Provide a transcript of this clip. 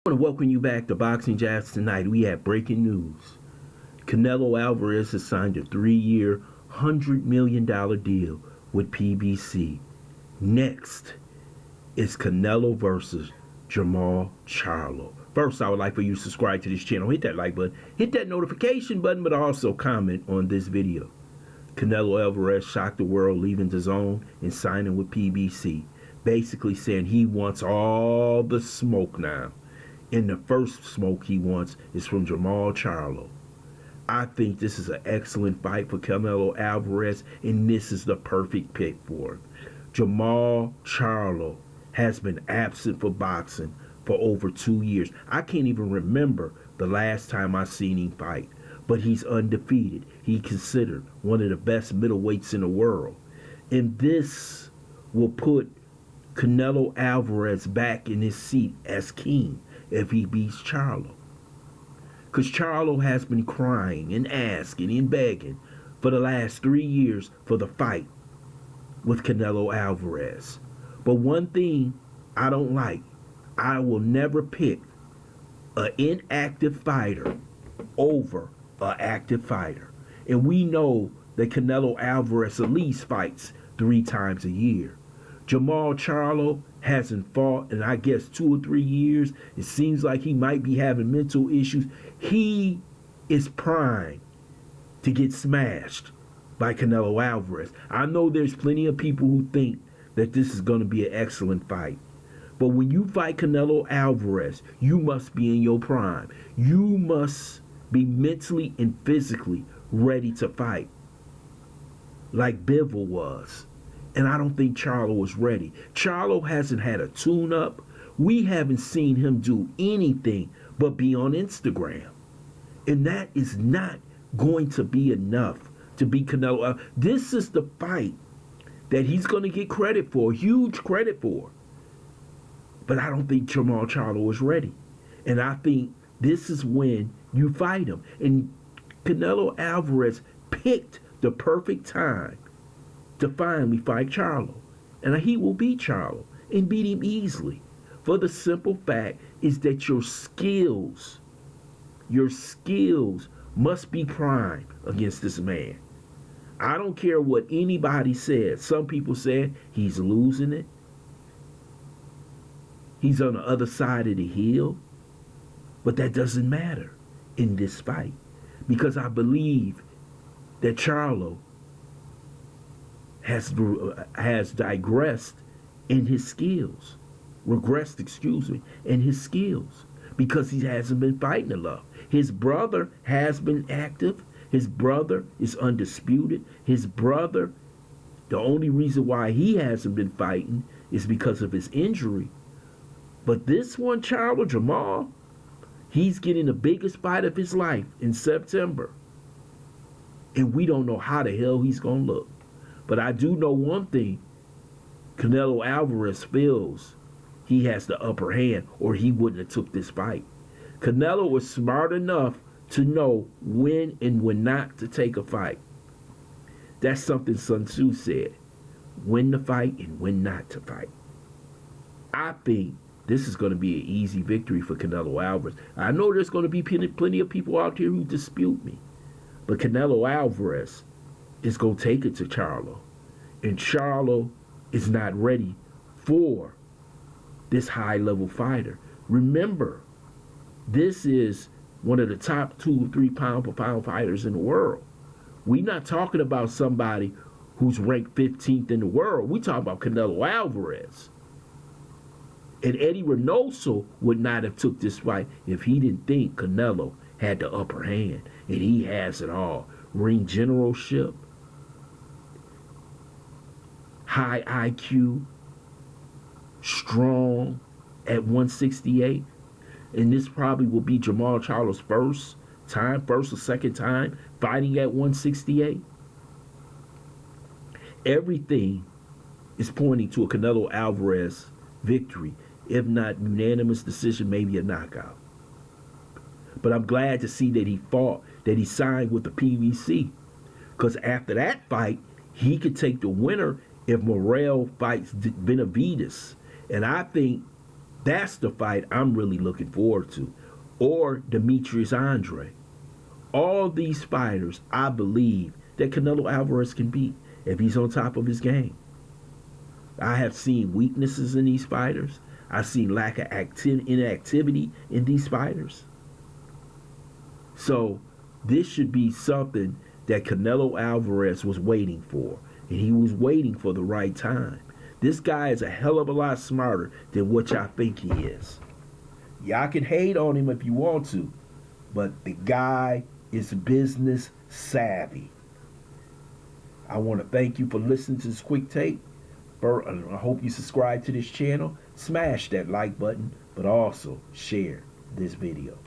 I want to welcome you back to Boxing Jabs. Tonight we have breaking news. Canelo Alvarez has signed a 3-year, $100 million deal with PBC. Next is Canelo versus Jermall Charlo. First, I would like for you to subscribe to this channel. Hit that like button. Hit that notification button, but also comment on this video. Canelo Alvarez shocked the world leaving the zone and signing with PBC. Basically saying he wants all the smoke now. And the first smoke he wants is from Jermall Charlo. I think this is an excellent fight for Canelo Alvarez, and this is the perfect pick for him. Jermall Charlo has been absent for boxing for over 2 years. I can't even remember the last time I seen him fight, but he's undefeated. He's considered one of the best middleweights in the world. And this will put Canelo Alvarez back in his seat as king if he beats Charlo. Because Charlo has been crying and asking and begging for the last 3 years for the fight with Canelo Alvarez. But one thing I don't like, I will never pick an inactive fighter over an active fighter. And we know that Canelo Alvarez at least fights 3 times a year. Jermall Charlo hasn't fought in, I guess, 2 or 3 years. It seems like he might be having mental issues. He is primed to get smashed by Canelo Alvarez. I know there's plenty of people who think that this is going to be an excellent fight. But when you fight Canelo Alvarez, you must be in your prime. You must be mentally and physically ready to fight, like Bivol was. And I don't think Charlo was ready. Charlo hasn't had a tune-up. We haven't seen him do anything but be on Instagram. And that is not going to be enough to beat Canelo. This is the fight that he's going to get credit for, huge credit for. But I don't think Jermall Charlo is ready. And I think this is when you fight him. And Canelo Alvarez picked the perfect time to finally fight Charlo. And he will beat Charlo and beat him easily. For the simple fact is that your skills must be prime against this man. I don't care what anybody says. Some people said he's losing it. He's on the other side of the hill. But that doesn't matter in this fight, because I believe that Charlo has digressed in his skills, in his skills, because he hasn't been fighting enough. His brother has been active. His brother is undisputed. His brother, the only reason why he hasn't been fighting is because of his injury. But this one, Charlo, Jermall, he's getting the biggest fight of his life in September. And we don't know how the hell he's going to look. But I do know one thing. Canelo Alvarez feels he has the upper hand, or he wouldn't have took this fight. Canelo was smart enough to know when and when not to take a fight. That's something Sun Tzu said. When to fight and when not to fight. I think this is going to be an easy victory for Canelo Alvarez. I know there's going to be plenty of people out here who dispute me. But Canelo Alvarez is going to take it to Charlo. And Charlo is not ready for this high-level fighter. Remember, this is one of the top 2 or 3 pound-for-pound fighters in the world. We're not talking about somebody who's ranked 15th in the world. We're talking about Canelo Alvarez. And Eddie Reynoso would not have took this fight if he didn't think Canelo had the upper hand. And he has it all. Ring generalship, high IQ, strong at 168. And this probably will be Jermall Charlo's first or second time fighting at 168. Everything is pointing to a Canelo Alvarez victory, if not unanimous decision, maybe a knockout. But I'm glad to see that he fought, that he signed with the PBC. Because after that fight, he could take the winner if Morrell fights Benavidez. And I think That's the fight I'm really looking forward to. Or Demetrius Andre. All these fighters, I believe that Canelo Alvarez can beat if he's on top of his game. I have seen weaknesses in these fighters. I've seen lack of inactivity in these fighters. So this should be something that Canelo Alvarez was waiting for. And he was waiting for the right time. This guy is a hell of a lot smarter than what y'all think he is. Y'all can hate on him if you want to, but the guy is business savvy. I want to thank you for listening to this quick take. I hope you subscribe to this channel. Smash that like button, but also share this video.